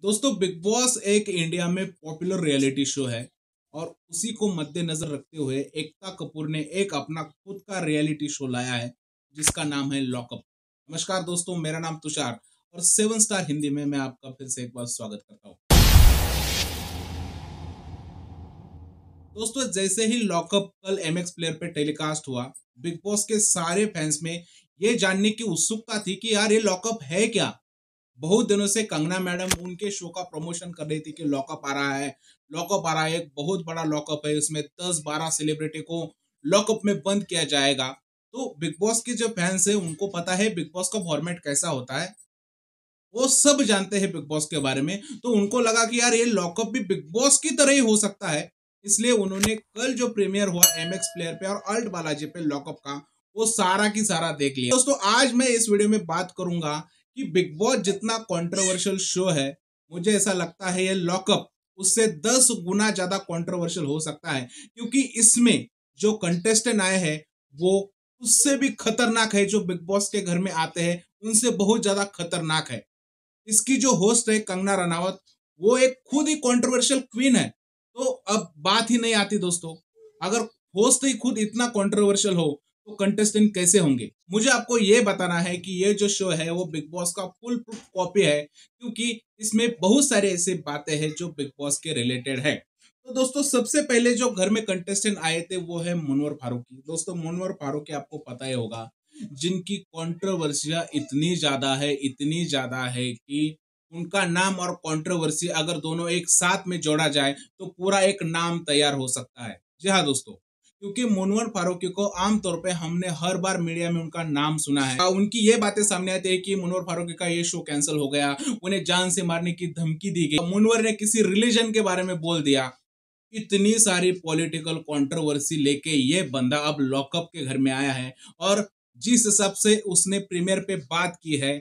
दोस्तों, big boss एक India में पॉपुलर रियलिटी शो है और उसी को मद्देनजर रखते हुए एकता कपूर ने एक अपना खुद का रियलिटी शो लाया है जिसका नाम है लॉकअप। नमस्कार दोस्तों, मेरा नाम तुषार और 7 स्टार हिंदी में मैं आपका फिर से एक बार स्वागत करता हूँ। दोस्तों, जैसे ही लॉकअप कल एमएक्स प्लेयर पे टेलीकास्ट हुआ, बिग बॉस के सारे फैंस में ये जानने की उत्सुकता थी कि यार ये लॉकअप है क्या। बहुत दिनों से कंगना मैडम उनके शो का प्रमोशन कर रही थी कि लॉकअप आ रहा है, लॉकअप आ रहा है, एक बहुत बड़ा लॉकअप है, इसमें 10-12 सेलिब्रिटी को लॉकअप में बंद किया जाएगा। तो बिग बॉस के जो फैंस है उनको पता है बिग बॉस का फॉर्मेट कैसा होता है, वो सब जानते हैं बिग बॉस के बारे में। तो उनको लगा कि यार ये लॉकअप भी बिग बॉस की तरह ही हो सकता है, इसलिए उन्होंने कल जो प्रीमियर हुआ एमएक्स प्लेयर पे और अल्ट बालाजी पे लॉकअप का, वो सारा की सारा देख लिया। दोस्तों, आज मैं इस वीडियो में बात करूंगा कि बिग बॉस जितना कंट्रोवर्शियल शो है, मुझे ऐसा लगता है ये लॉकअप उससे 10 गुना ज्यादा कंट्रोवर्शियल हो सकता है, क्योंकि इसमें जो कंटेस्टेंट आए हैं वो उससे भी खतरनाक है। जो बिग बॉस के घर में आते हैं उनसे बहुत ज्यादा खतरनाक है। इसकी जो होस्ट है कंगना रनावत, वो एक खुद ही कंट्रोवर्शियल क्वीन है। तो अब बात ही नहीं आती दोस्तों, अगर होस्ट ही खुद इतना कंट्रोवर्शियल हो तो कंटेस्टेंट कैसे होंगे। मुझे आपको ये बताना है कि ये जो शो है वो बिग बॉस का फुल प्रूफ कॉपी है, क्योंकि इसमें बहुत सारे ऐसे बातें हैं जो बिग बॉस के रिलेटेड है। तो दोस्तों, सबसे पहले जो घर में कंटेस्टेंट आए थे वो है मुनव्वर फारूकी। दोस्तों, मुनव्वर फारूकी आपको पता ही होगा, जिनकी कंट्रोवर्सियां इतनी ज्यादा है, इतनी ज्यादा है कि उनका नाम और कंट्रोवर्सी अगर दोनों एक साथ में जोड़ा जाए तो पूरा एक नाम तैयार हो सकता है। जी हाँ दोस्तों, क्योंकि मुनव्वर फारूकी को आमतौर पे हमने हर बार मीडिया में उनका नाम सुना है। उनकी ये बातें सामने आती है कि मुनव्वर फारूकी का ये शो कैंसिल हो गया, उन्हें जान से मारने की धमकी दी गई, मुनव्वर ने किसी रिलीजन के बारे में बोल दिया। इतनी सारी पॉलिटिकल कंट्रोवर्सी लेके ये बंदा अब लॉकअप के घर में आया है, और जिस हिसाब से उसने प्रीमियर पे बात की है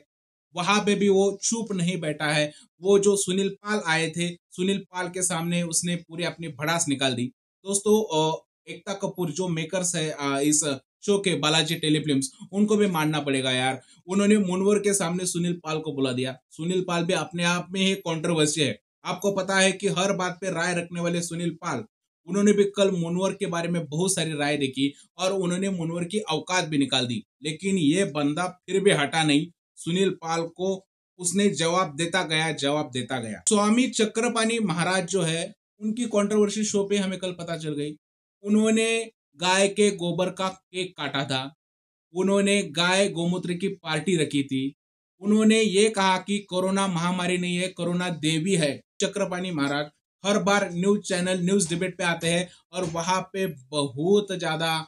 वहां पे भी वो चुप नहीं बैठा है। वो जो सुनील पाल आए थे, सुनील पाल के सामने उसने पूरी अपनी भड़ास निकाल दी। दोस्तों, एकता कपूर जो मेकर्स है इस शो के, बालाजी टेलीफिल्म्स, उनको भी मानना पड़ेगा यार। उन्होंने मुनव्वर के सामने सुनील पाल को बुला दिया। सुनील पाल भी अपने आप में ही कंट्रोवर्सी है। आपको पता है कि हर बात पे राय रखने वाले सुनील पाल, उन्होंने भी कल मुनव्वर के बारे में बहुत सारी राय देखी और उन्होंने मुनव्वर की औकात भी निकाल दी, लेकिन ये बंदा फिर भी हटा नहीं। सुनील पाल को उसने जवाब देता गया, जवाब देता गया। स्वामी चक्रपाणी महाराज जो है, उनकी कंट्रोवर्सी शो पे हमें कल पता चल गई। उन्होंने गाय के गोबर का केक काटा था, उन्होंने गाय गोमूत्र की पार्टी रखी थी, उन्होंने ये कहा कि कोरोना महामारी नहीं है, कोरोना देवी है। चक्रपाणी महाराज हर बार न्यूज चैनल, न्यूज डिबेट पे आते हैं और वहां पे बहुत ज्यादा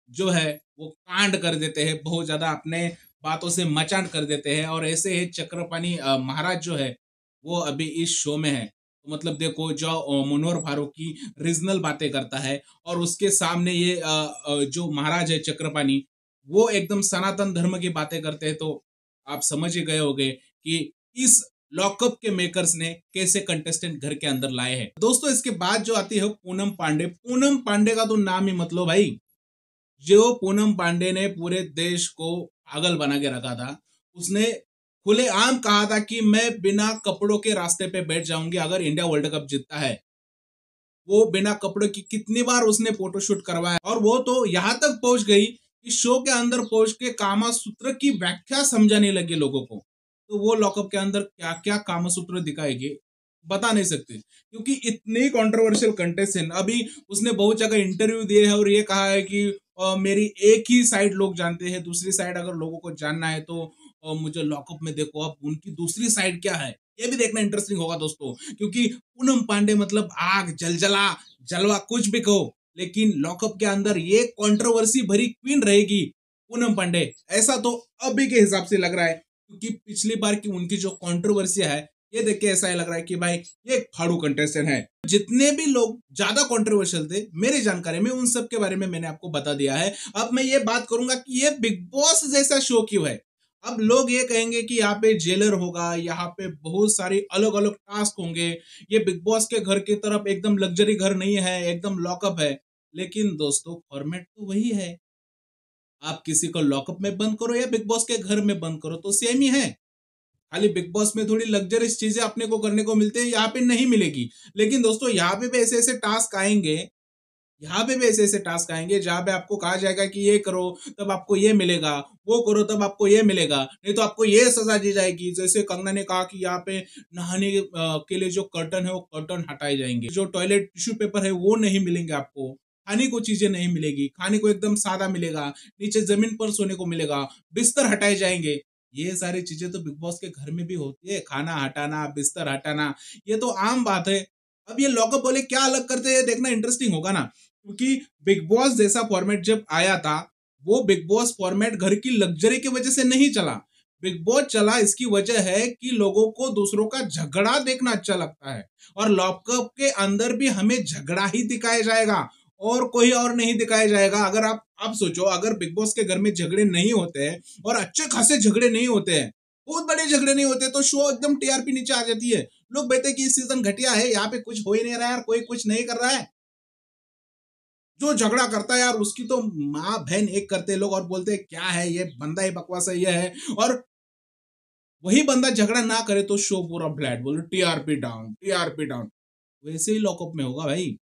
जो है वो कांड कर देते हैं, बहुत ज्यादा अपने बातों से मचान कर देते हैं। और ऐसे ही चक्रपाणी महाराज जो है वो अभी इस शो में है। तो मतलब देखो, जो मुनव्वर फारूकी रीजनल बातें करता है और उसके सामने ये जो महाराज है चक्रपाणी, वो एकदम सनातन धर्म की बातें करते हैं। तो आप समझ ही गए होंगे कि इस लॉकअप के मेकर्स ने कैसे कंटेस्टेंट घर के अंदर लाए हैं। दोस्तों, इसके बाद जो आती है पूनम पांडे। पूनम पांडे का तो नाम ही मतलब भाई, जो पूनम पांडे ने पूरे देश को पागल बना के रखा था। उसने खुलेआम कहा था कि मैं बिना कपड़ों के रास्ते पे बैठ जाऊंगी अगर इंडिया वर्ल्ड कप जीतता है। वो बिना कपड़ों की कितनी बार उसने फोटोशूट करवाया, और वो तो यहाँ तक पहुंच गई कि शो के अंदर पहुंच के कामा सूत्र की व्याख्या समझाने लगे लोगों को। तो वो लॉकअप के अंदर क्या क्या कामा सूत्र दिखाएगी बता नहीं सकते, क्योंकि इतने कंट्रोवर्शियल कंटेस्टेंट। अभी उसने बहुत जगह इंटरव्यू दिए हैं और ये कहा है कि मेरी एक ही साइड लोग जानते हैं, दूसरी साइड अगर लोगों को जानना है तो मुझे लॉकअप में देखो। अब उनकी दूसरी साइड क्या है ये भी देखना इंटरेस्टिंग होगा दोस्तों, क्योंकि पूनम पांडे मतलब आग, जलजला, जलवा, कुछ भी कहो, लेकिन लॉकअप के अंदर ये कंट्रोवर्सी भरी क्वीन रहेगी पूनम पांडे। ऐसा तो अभी के हिसाब से लग रहा है, क्योंकि पिछली बार की उनकी जो कंट्रोवर्सी है ये देख के ऐसा ही लग रहा है कि भाई ये फाड़ू कंटेस्टेंट है। जितने भी लोग ज्यादा कंट्रोवर्शियल थे मेरी जानकारी में, उन सब के बारे में मैंने आपको बता दिया है। अब मैं ये बात करूंगा कि ये बिग बॉस जैसा शो क्यों है। अब लोग ये कहेंगे कि यहाँ पे जेलर होगा, यहाँ पे बहुत सारी अलग अलग टास्क होंगे, ये बिग बॉस के घर की तरफ एकदम लग्जरी घर नहीं है, एकदम लॉकअप है। लेकिन दोस्तों, फॉर्मेट तो वही है। आप किसी को लॉकअप में बंद करो या बिग बॉस के घर में बंद करो तो सेम ही है। खाली बिग बॉस में थोड़ी लग्जरियस चीजें अपने को करने को मिलते हैं, यहाँ पे नहीं मिलेगी। लेकिन दोस्तों यहाँ पे भी ऐसे ऐसे टास्क आएंगे, यहाँ पे भी ऐसे ऐसे टास्क आएंगे जहाँ पे आपको कहा जाएगा कि ये करो तब आपको ये मिलेगा, वो करो तब आपको ये मिलेगा, नहीं तो आपको ये सजा दी जाएगी। जैसे कंगना ने कहा कि यहाँ पे नहाने के लिए जो कर्टन है वो कर्टन हटाए जाएंगे, जो टॉयलेट टिश्यू पेपर है वो नहीं मिलेंगे आपको, खाने को चीजें नहीं मिलेगी, खाने को एकदम सादा मिलेगा, नीचे जमीन पर सोने को मिलेगा, बिस्तर हटाए जाएंगे। ये सारी चीजें तो बिग बॉस के घर में भी होती है, खाना हटाना, बिस्तर हटाना, ये तो आम बात है। अब ये लॉकअप वाले क्या अलग करते हैं देखना इंटरेस्टिंग होगा ना, क्योंकि बिग बॉस जैसा फॉर्मेट जब आया था, वो बिग बॉस फॉर्मेट घर की लग्जरी की वजह से नहीं चला। बिग बॉस चला इसकी वजह है कि लोगों को दूसरों का झगड़ा देखना अच्छा लगता है, और लॉकअप के अंदर भी हमें झगड़ा ही दिखाया जाएगा और कोई और नहीं दिखाया जाएगा। अगर आप सोचो, अगर बिग बॉस के घर में झगड़े नहीं होते हैं और अच्छे खासे झगड़े नहीं होते हैं, बहुत बड़े झगड़े नहीं होते, तो शो एकदम टीआरपी नीचे आ जाती है। लोग कहते कि इस सीजन घटिया है, यहाँ पे कुछ हो ही नहीं रहा है यार, कोई कुछ नहीं कर रहा है। जो झगड़ा करता है यार उसकी तो माँ बहन एक करते हैं लोग, और बोलते हैं क्या है ये बंदा ही बकवास है, ये है। और वही बंदा झगड़ा ना करे तो शो पूरा फ्लैट, बोलो टीआरपी डाउन, टीआरपी डाउन। वैसे ही लॉकअप में होगा भाई।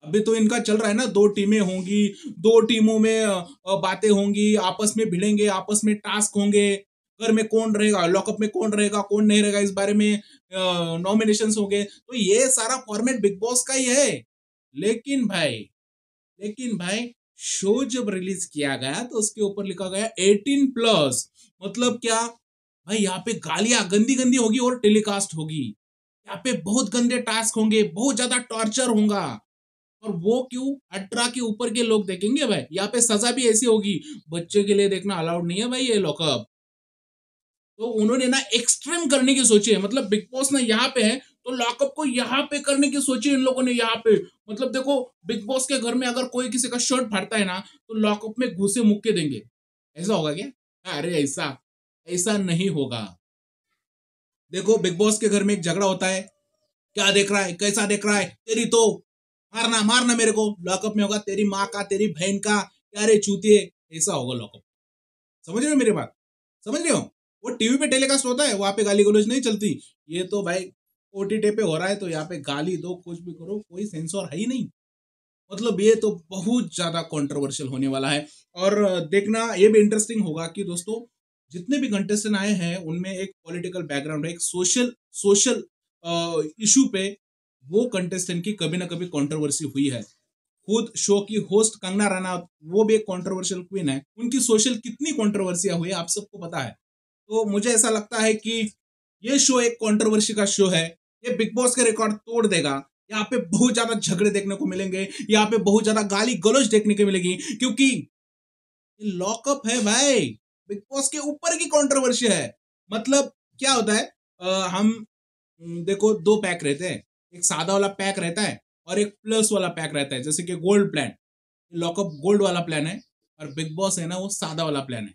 अभी तो इनका चल रहा है ना, दो टीमें होंगी, दो टीमों में बातें होंगी, आपस में भिड़ेंगे, आपस में टास्क होंगे, घर में कौन रहेगा, लॉकअप में कौन रहेगा, कौन नहीं रहेगा, इस बारे में नॉमिनेशंस होंगे। तो ये सारा फॉर्मेट बिग बॉस का ही है। लेकिन भाई लेकिन भाई शो जब रिलीज किया गया तो उसके ऊपर लिखा गया 18+। मतलब क्या भाई, यहाँ पे गालियां गंदी गंदी होगी और टेलीकास्ट होगी, यहाँ पे बहुत गंदे टास्क होंगे, बहुत ज्यादा टॉर्चर होगा। और वो क्यों, 18 के ऊपर के लोग देखेंगे भाई, यहाँ पे सजा भी ऐसी होगी, बच्चे के लिए देखना अलाउड नहीं है भाई ये लॉकअप। तो उन्होंने ना एक्सट्रीम करने की सोची है, मतलब बिग बॉस ना यहाँ पे है तो लॉकअप को यहाँ पे करने की सोची इन लोगों ने यहाँ पे। मतलब देखो, बिग बॉस के घर में अगर कोई किसी का शर्ट फाड़ता है ना तो लॉकअप में घुसे मुक्के देंगे। ऐसा होगा क्या? अरे ऐसा ऐसा नहीं होगा। देखो बिग बॉस के घर में एक झगड़ा होता है, क्या देख रहा है, कैसा देख रहा है, तेरी तो मारना मारना मेरे को। लॉकअप में होगा तेरी माँ का, तेरी बहन का, क्या रे चूतिए, ऐसा होगा लॉकअप। समझ रहे हो मेरी बात? समझ रहे हो? वो टीवी पे टेलीकास्ट होता है, वहां पे गाली गलौज नहीं चलती। ये तो भाई ओटीटी पे हो रहा है, तो यहाँ पे गाली दो, कुछ भी करो, कोई सेंसर है ही नहीं। मतलब ये तो बहुत ज्यादा कंट्रोवर्शियल होने वाला है। और देखना ये भी इंटरेस्टिंग होगा कि दोस्तों जितने भी कंटेस्टेंट आए हैं उनमें एक पॉलिटिकल बैकग्राउंड है, एक सोशल सोशल इशू पे वो कंटेस्टेंट की कभी ना कभी कंट्रोवर्सी हुई है। खुद शो की होस्ट कंगना रनावत, वो भी एक कंट्रोवर्शियल क्वीन है, उनकी सोशल कितनी कंट्रोवर्सियां हुई आप सबको पता है। तो मुझे ऐसा लगता है कि ये शो एक कंट्रोवर्सी का शो है, ये बिग बॉस के रिकॉर्ड तोड़ देगा। यहाँ पे बहुत ज्यादा झगड़े देखने को मिलेंगे, यहाँ पे बहुत ज्यादा गाली गलौज देखने को मिलेगी, क्योंकि ये लॉकअप है भाई, बिग बॉस के ऊपर की कंट्रोवर्सी है। मतलब क्या होता है, हम देखो दो पैक रहते हैं, एक सादा वाला पैक रहता है और एक प्लस वाला पैक रहता है, जैसे कि गोल्ड प्लान। लॉकअप गोल्ड वाला प्लान है और बिग बॉस है ना वो सादा वाला प्लान है।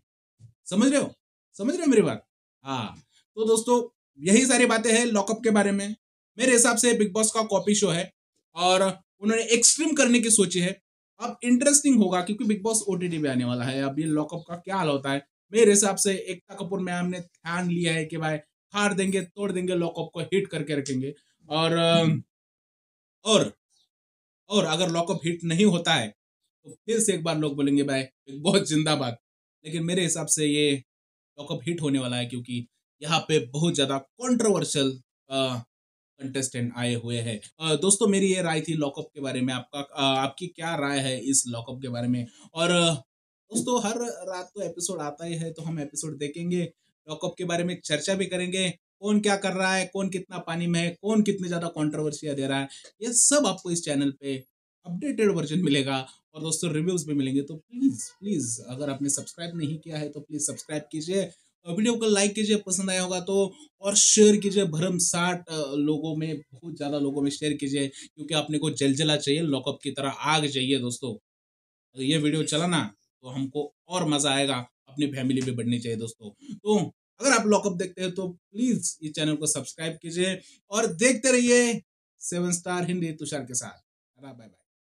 समझ रहे हो? समझ रहे हो मेरी बात? हाँ। तो दोस्तों यही सारी बातें हैं लॉकअप के बारे में। मेरे हिसाब से बिग बॉस का कॉपी शो है और उन्होंने एक्सट्रीम करने की सोची है। अब इंटरेस्टिंग होगा क्योंकि बिग बॉस ओटीटी पे आने वाला है, अब ये लॉकअप का क्या हाल होता है। मेरे हिसाब से एकता कपूर मैम ने ध्यान लिया है कि भाई फाड़ देंगे, तोड़ देंगे, लॉकअप को हिट करके रखेंगे। और और और अगर लॉकअप हिट नहीं होता है तो फिर से एक बार लोग बोलेंगे भाई बिग बॉस जिंदाबाद। लेकिन मेरे हिसाब से ये लॉकअप हिट होने वाला है, क्योंकि यहाँ पे बहुत ज्यादा कंट्रोवर्शियल कंटेस्टेंट आए हुए हैं। दोस्तों मेरी ये राय थी लॉकअप के बारे में, आपकी क्या राय है इस लॉकअप के बारे में? और दोस्तों हर रात को एपिसोड आता ही है तो हम एपिसोड देखेंगे, लॉकअप के बारे में चर्चा भी करेंगे, कौन क्या कर रहा है, कौन कितना पानी में है, कौन कितनी ज्यादा कंट्रोवर्सिया दे रहा है, ये सब आपको इस चैनल पे अपडेटेड वर्जन मिलेगा। और दोस्तों रिव्यूज भी मिलेंगे, तो प्लीज प्लीज अगर आपने सब्सक्राइब नहीं किया है तो प्लीज सब्सक्राइब कीजिए, वीडियो को लाइक कीजिए पसंद आया होगा तो, और शेयर कीजिए भरमसाठ लोगों में, बहुत ज्यादा लोगों में शेयर कीजिए, क्योंकि अपने को जलजला चाहिए, लॉकअप की तरह आग चाहिए दोस्तों। अगर ये वीडियो चला ना तो हमको और मजा आएगा, अपनी फैमिली भी बढ़नी चाहिए दोस्तों। तो अगर आप लॉकअप देखते हैं तो प्लीज इस चैनल को सब्सक्राइब कीजिए और देखते रहिए 7 स्टार हिंदी तुषार के साथ। Bye bye.